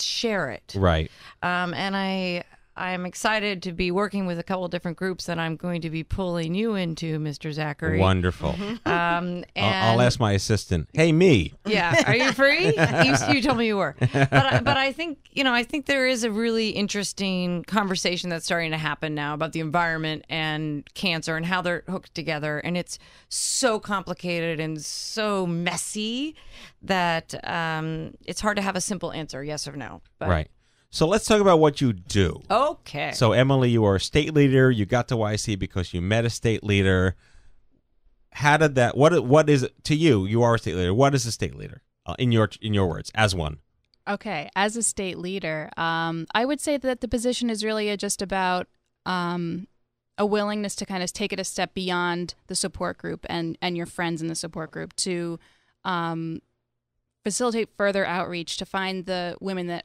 share it. Right. And I'm excited to be working with a couple of different groups that I'm going to be pulling you into, Mr. Zachary. Wonderful. And I'll ask my assistant. Hey, me. Yeah. Are you free? You told me you were. But I think, I think there is a really interesting conversation that's starting to happen now about the environment and cancer and how they're hooked together. And it's so complicated and so messy that it's hard to have a simple answer, yes or no. But, right. So let's talk about what you do. Okay. So, Emily, you are a state leader. You got to YC because you met a state leader. How did that? What is it to you? You are a state leader. What is a state leader in your words, as one? Okay, as a state leader, I would say that the position is really just about a willingness to kind of take it a step beyond the support group and your friends in the support group to facilitate further outreach, to find the women that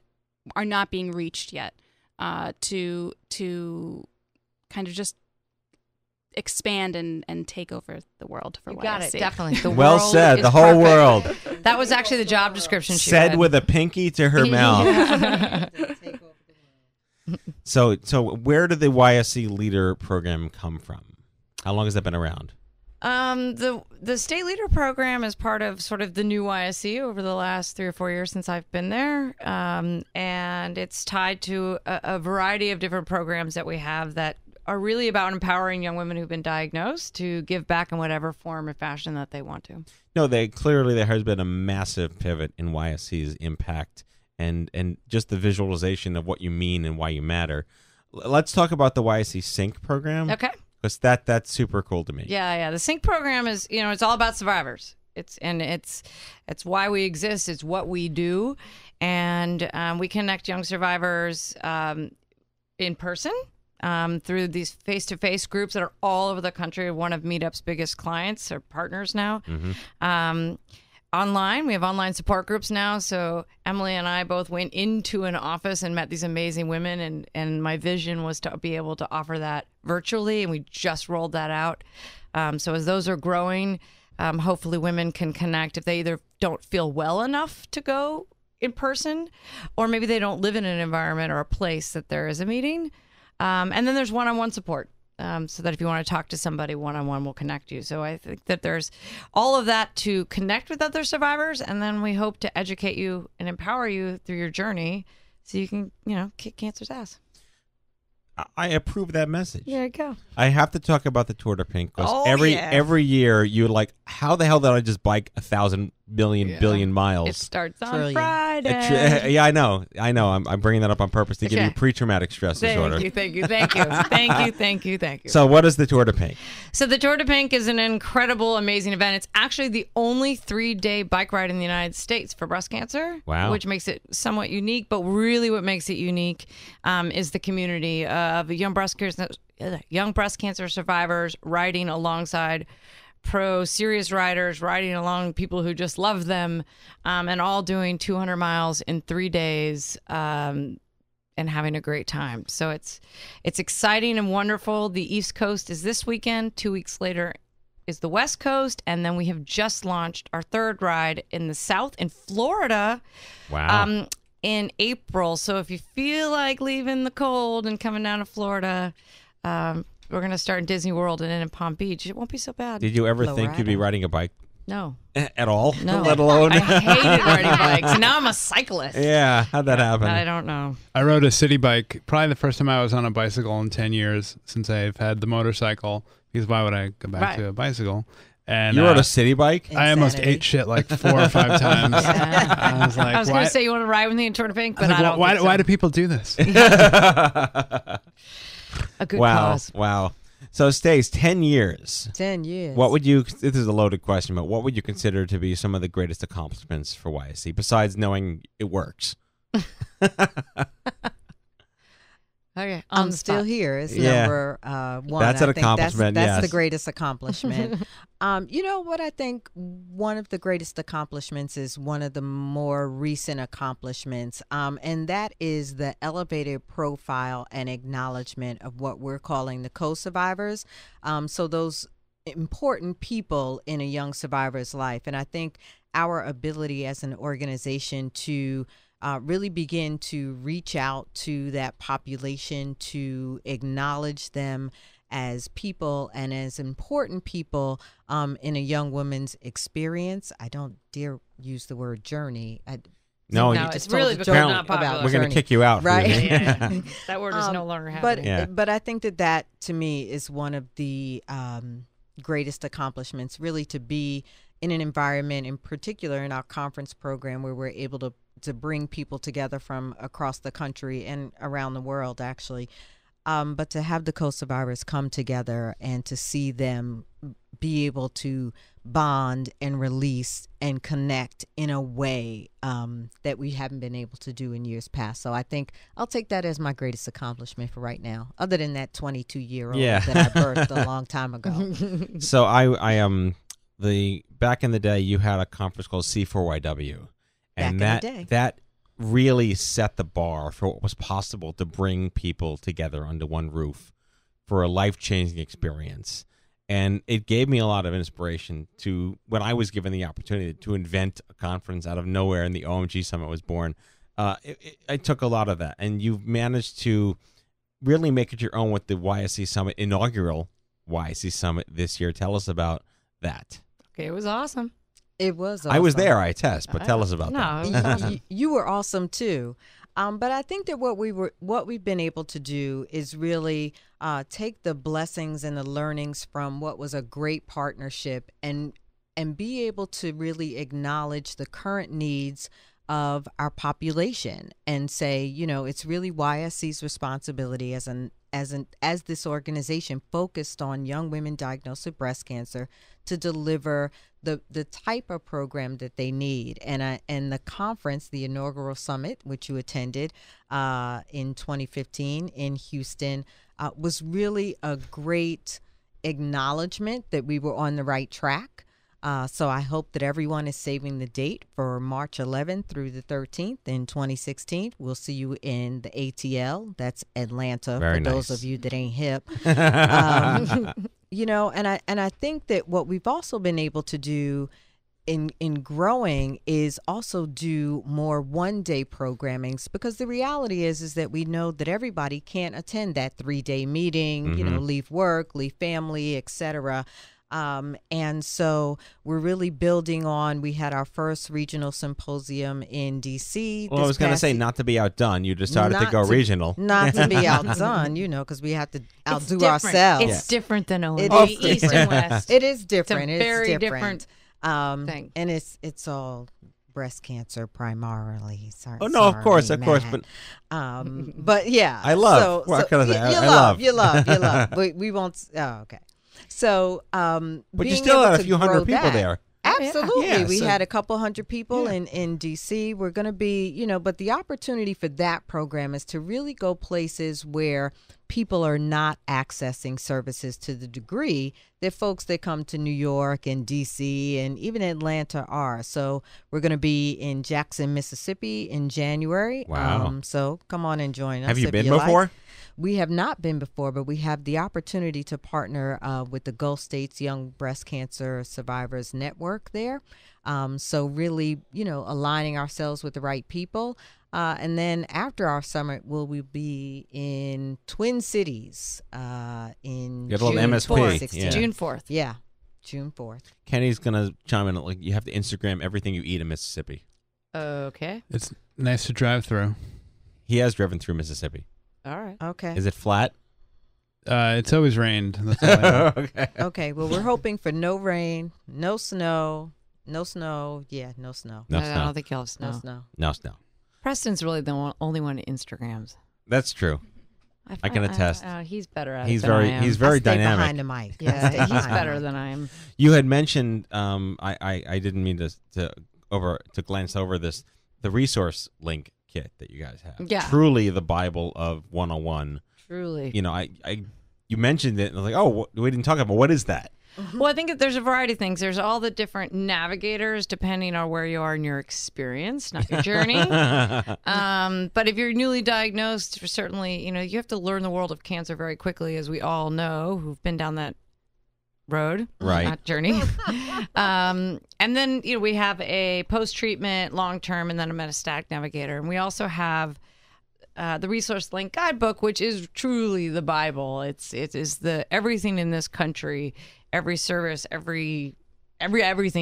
are not being reached yet, to kind of just expand and take over the world for YSC. You got it, definitely. The well world said, is the whole perfect. world. That was actually the job description she said read. with a pinky to her mouth. So where did the YSC leader program come from? How long has that been around? The state leader program is part of sort of the new YSC over the last 3 or 4 years since I've been there. And it's tied to a variety of different programs that we have that are really about empowering young women who've been diagnosed to give back in whatever form or fashion that they want to. No, there has been a massive pivot in YSC's impact and just the visualization of what you mean and why you matter. Let's talk about the YSC Sync program. Okay. Because that's super cool to me. Yeah. The Sync program is, it's all about survivors. It's why we exist. It's what we do, and we connect young survivors in person through these face-to-face groups that are all over the country. One of Meetup's biggest clients or partners now. Online, we have online support groups now. So Emily and I both went into an office and met these amazing women, and my vision was to be able to offer that virtually, and we just rolled that out. So as those are growing, hopefully women can connect if they either don't feel well enough to go in person, or maybe they don't live in an environment or a place that there is a meeting. And then there's one-on-one support. so that if you want to talk to somebody one-on-one, we'll connect you. So I think that there's all of that to connect with other survivors, and then we hope to educate you and empower you through your journey so you can, kick cancer's ass. I approve that message. There you go. I have to talk about the Tour de Pink because every year you're like, how the hell did I just bike 1,000 billion miles? It starts on Friday. Yeah, I know. I'm bringing that up on purpose to give you pre-traumatic stress disorder. Thank you. So what is the Tour de Pink? So the Tour de Pink is an incredible, amazing event. It's actually the only 3-day bike ride in the United States for breast cancer. Wow. Which makes it somewhat unique, but really what makes it unique is the community of young breast cancer survivors riding alongside serious riders, riding along people who just love them, and all doing 200 miles in 3 days and having a great time. So it's exciting and wonderful. The East Coast is this weekend. 2 weeks later is the West Coast. And then we have just launched our third ride in the South in Florida. Wow. In April. So if you feel like leaving the cold and coming down to Florida, we're going to start in Disney World and then in Palm Beach. It won't be so bad. Did you ever think you'd be riding a bike? No. At all? No. Let alone? I hated riding bikes. Now I'm a cyclist. Yeah. How'd that happen? I don't know. I rode a city bike. Probably the first time I was on a bicycle in 10 years since I've had the motorcycle. Because why would I go back to a bicycle? And you rode a city bike? I almost ate shit like 4 or 5 times. Yeah. I was like, I was going to say you want to ride with me in Tour de Pink, but I don't think so. Why do people do this? A good cause. Wow. So, Stace, 10 years. 10 years. What would you, this is a loaded question, but what would you consider to be some of the greatest accomplishments for YSC, besides knowing it works? Okay, I'm still here is number one. That's an accomplishment, That's the greatest accomplishment. You know what I think one of the greatest accomplishments is one of the more recent accomplishments, and that is the elevated profile and acknowledgement of what we're calling the co-survivors. So those important people in a young survivor's life. And I think our ability as an organization to really begin to reach out to that population, to acknowledge them as people and as important people in a young woman's experience. I don't dare use the word journey. No, it's really become not popular. We're going to kick you out. Right? Yeah. That word is no longer happening. But I think that to me is one of the greatest accomplishments, really, to be in an environment, in particular in our conference program, where we're able to bring people together from across the country and around the world, actually. But to have the co-survivors come together and to see them be able to bond and release and connect in a way that we haven't been able to do in years past. So I think I'll take that as my greatest accomplishment for right now, other than that 22-year-old that I birthed a long time ago. So I back in the day, you had a conference called C4YW. And that really set the bar for what was possible to bring people together under one roof for a life-changing experience. And it gave me a lot of inspiration to, when I was given the opportunity to invent a conference out of nowhere and the OMG Summit was born, I took a lot of that. And you've managed to really make it your own with the YSC Summit, inaugural YSC Summit this year. Tell us about that. Okay, it was awesome. It was awesome. I was there, I attest, but tell us about that. You were awesome too. But I think that what we've been able to do is really take the blessings and the learnings from what was a great partnership and be able to really acknowledge the current needs of our population and say, it's really YSC's responsibility as this organization focused on young women diagnosed with breast cancer to deliver the type of program that they need. And the conference, the inaugural summit, which you attended in 2015 in Houston, was really a great acknowledgement that we were on the right track. So I hope that everyone is saving the date for March 11th through the 13th in 2016. We'll see you in the ATL. That's Atlanta. Very for nice. Those of you that ain't hip. And I think that what we've also been able to do in growing is also do more one-day programmings, because the reality is that we know that everybody can't attend that 3-day meeting, you know, leave work, leave family, etc. And so we're really building on. We had our first regional symposium in D.C. Well, I was going to say, not to be outdone, you decided to go regional. Not to be outdone, you know, because we have to outdo ourselves. It's different than East and West. It is different. It's a very different thing. And it's all breast cancer primarily. Sorry. Oh no, of course, but yeah, I love. What can I say? You love. We won't. Oh, okay. So, but you still had a few hundred people there. Absolutely. Yeah, we had a couple hundred people in D.C. We're going to be, you know, but the opportunity for that program is to really go places where people are not accessing services to the degree that folks that come to New York and D.C. and even Atlanta are. So we're going to be in Jackson, Mississippi in January. Wow. So come on and join us. Have you been before? We have not been before, but we have the opportunity to partner with the Gulf States Young Breast Cancer Survivors Network there. So really, you know, aligning ourselves with the right people. And then after our summit, we'll be in Twin Cities in Get a little June MSP. 4th. Yeah. June 4th. Yeah, June 4th. Kenny's going to chime in. Like, you have to Instagram everything you eat in Mississippi. Okay. It's nice to drive through. He has driven through Mississippi. All right. Okay. Is it flat? It's always rained. That's all I know. Okay. Okay. Well, we're hoping for no rain, no snow. No snow. Yeah, no snow. No I snow. don't think you'll have snow. No snow. No snow. Preston's really the only one who Instagrams. That's true. I can attest. He's better at he's it than I very am. he's very I stay dynamic. behind the mic. Yeah, he's better than I am. You had mentioned I didn't mean to glance over this, the resource link kit that you guys have. Yeah. Truly the Bible of 101. Truly. You know, you mentioned it and I was like, "Oh, we didn't talk about what is that?" Well, I think that there's a variety of things. There's all the different navigators depending on where you are in your experience, not your journey. But if you're newly diagnosed, certainly, you know, you have to learn the world of cancer very quickly, as we all know who've been down that road, right? Not journey. And then, you know, we have a post-treatment, long-term, and then a metastatic navigator. And we also have the resource link guidebook, which is truly the Bible. It is the everything in this country, every service, everything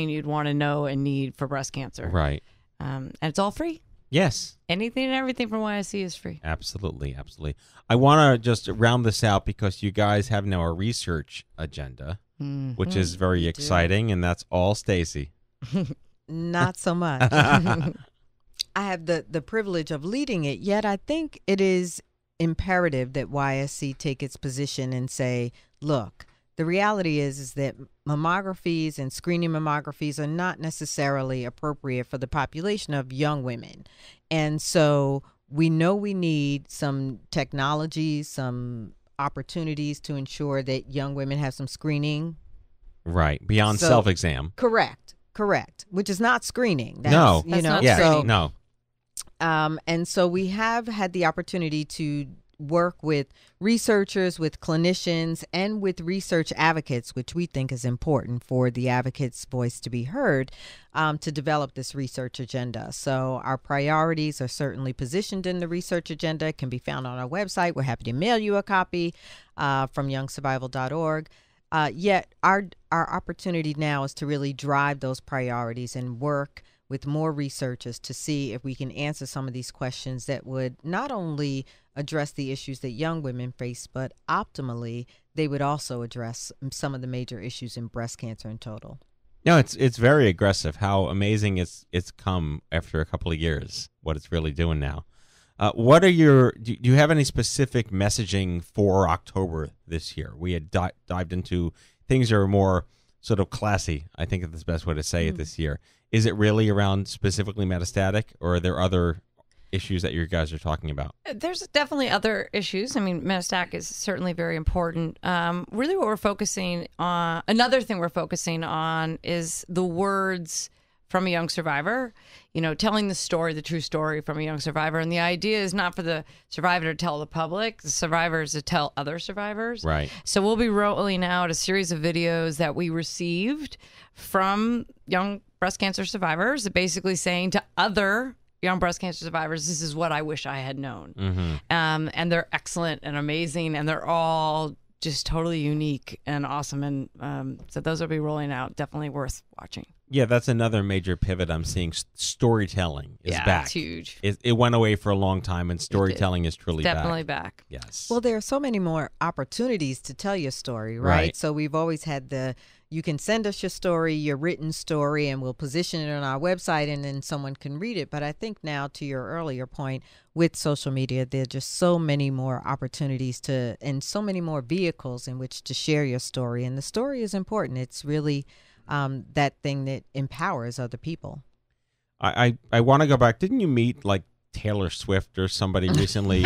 you'd want to know and need for breast cancer. Right. And it's all free. Yes. Anything and everything from YSC is free. Absolutely, absolutely. I want to just round this out because you guys have now a research agenda, which is very exciting, and that's all Stacey. Not so much. I have the privilege of leading it, yet I think it is imperative that YSC take its position and say, look, the reality is that mammographies and screening mammographies are not necessarily appropriate for the population of young women. And so we know we need some technologies, some opportunities to ensure that young women have some screening. Right. Beyond self-exam. Correct. Which is not screening. That's not screening. No. And so we have had the opportunity to work with researchers, with clinicians, and with research advocates, which we think is important for the advocate's voice to be heard, to develop this research agenda. So our priorities are certainly positioned in the research agenda. It can be found on our website. We're happy to mail you a copy from youngsurvival.org. Yet our opportunity now is to really drive those priorities and work with more researchers to see if we can answer some of these questions that would not only address the issues that young women face, but optimally, they would also address some of the major issues in breast cancer in total. No, it's very aggressive. How amazing it's come after a couple of years, what it's really doing now. What are do you have any specific messaging for October this year? We had dived into things that are more sort of classy, I think is the best way to say it this year. Is it really around specifically metastatic, or are there other issues that you guys are talking about? There's definitely other issues. I mean, metastatic is certainly very important. Really what we're focusing on, another thing we're focusing on is the words from a young survivor, you know, telling the story, the true story from a young survivor. And the idea is not for the survivor to tell the public, the survivors to tell other survivors. Right. So we'll be rolling out a series of videos that we received from young breast cancer survivors, basically saying to other young breast cancer survivors, this is what I wish I had known. Mm-hmm. And they're excellent and amazing, and they're all just totally unique and awesome. And so those will be rolling out. Definitely worth watching. Yeah, that's another major pivot I'm seeing. Storytelling is back. It's huge. It went away for a long time, and storytelling is truly definitely back. Yes. Well, there are so many more opportunities to tell your story, right? So we've always had you can send us your story, your written story, and we'll position it on our website, and then someone can read it. But I think now, to your earlier point, with social media, there are just so many more opportunities and so many more vehicles in which to share your story. And the story is important. It's really that thing that empowers other people. I want to go back. Didn't you meet like Taylor Swift or somebody recently?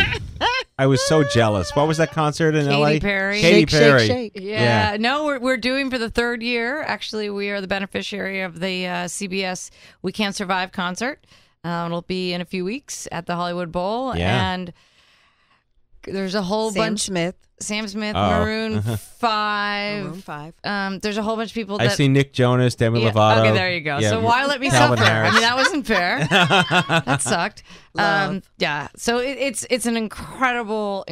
I was so jealous. What was that concert in LA? Katy Perry. Katy Perry. Shake. Yeah. No, we're doing for the third year. Actually, we are the beneficiary of the CBS We Can't Survive concert. It'll be in a few weeks at the Hollywood Bowl. Yeah. And there's a whole bunch. Sam Smith, Oh. Maroon 5. Maroon 5. There's a whole bunch of people I that... see Nick Jonas, Demi Lovato. Okay, there you go. Yeah, so why let me Calvin suffer? Harris. I mean, that wasn't fair. That sucked. Love. Yeah. So it's an incredible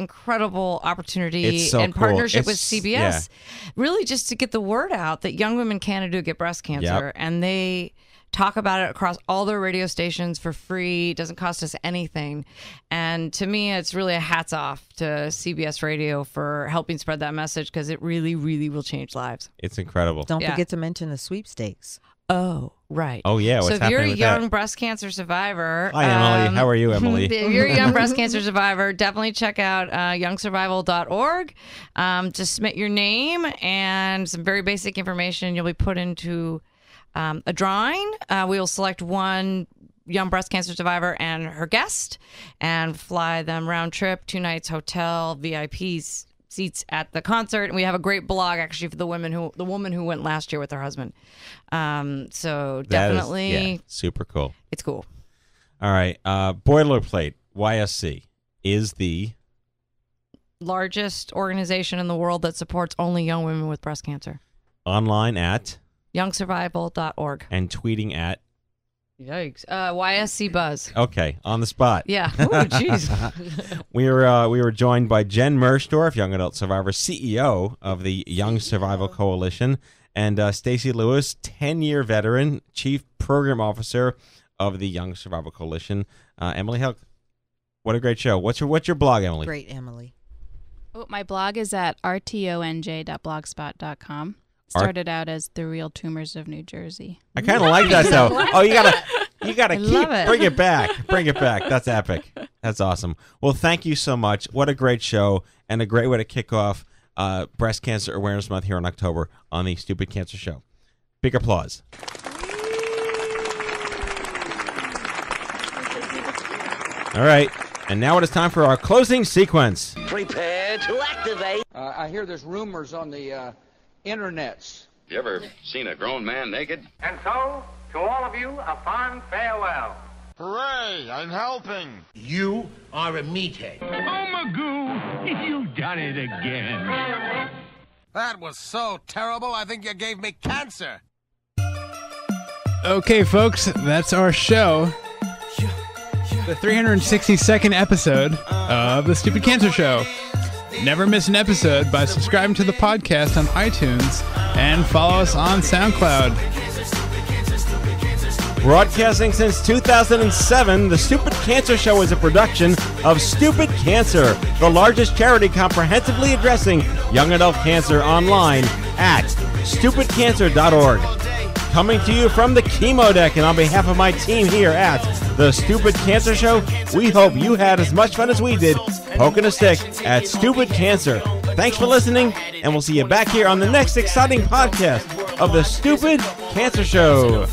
opportunity It's so in cool. partnership with It's- CBS, really just to get the word out that young women can and do get breast cancer, and they talk about it across all their radio stations for free. It doesn't cost us anything. And to me, it's really a hats off to CBS Radio for helping spread that message, because it really, really will change lives. It's incredible. Don't forget to mention the sweepstakes. Oh, right. Oh, yeah. What's so if happening you're a with young that? breast cancer survivor. Hi, Emily. How are you, Emily? If you're a young breast cancer survivor, definitely check out youngsurvival.org. Just submit your name and some very basic information. You'll be put into a drawing. We will select one young breast cancer survivor and her guest and fly them round trip, 2 nights hotel, VIPs, seats at the concert. And we have a great blog actually for the woman who went last year with her husband. So definitely super cool. It's cool. All right. Boilerplate, YSC, is the largest organization in the world that supports only young women with breast cancer. Online at youngsurvival.org. and tweeting at Yikes. YSC Buzz. Okay, on the spot. Yeah. Oh, jeez. we were joined by Jen Merschdorf, Young Adult Survivor, CEO of the Young Survival Coalition, and Stacey Lewis, 10-year veteran, Chief Program Officer of the Young Survival Coalition. Emily Helck, what a great show. What's your blog, Emily? Great, Emily. Oh, my blog is at rtonj.blogspot.com. Started out as The Real Tumors of New Jersey. I kind of like that though. Oh, you gotta bring it back. That's epic. That's awesome. Well, thank you so much. What a great show and a great way to kick off Breast Cancer Awareness Month here in October on the Stupid Cancer Show. Big applause. All right, and now it is time for our closing sequence. Prepare to activate. I hear there's rumors on the internets. You ever seen a grown man naked? And so, to all of you, a fond farewell. Hooray, I'm helping. You are a meathead. Oh, Magoo, you've done it again. That was so terrible, I think you gave me cancer. Okay, folks, that's our show. The 362nd episode of The Stupid Cancer Show. Never miss an episode by subscribing to the podcast on iTunes and follow us on SoundCloud. Broadcasting since 2007, The Stupid Cancer Show is a production of Stupid Cancer, the largest charity comprehensively addressing young adult cancer online at stupidcancer.org. Coming to you from the chemo deck, and on behalf of my team here at The Stupid Cancer Show, we hope you had as much fun as we did poking a stick at Stupid Cancer. Thanks for listening, and we'll see you back here on the next exciting podcast of The Stupid Cancer Show.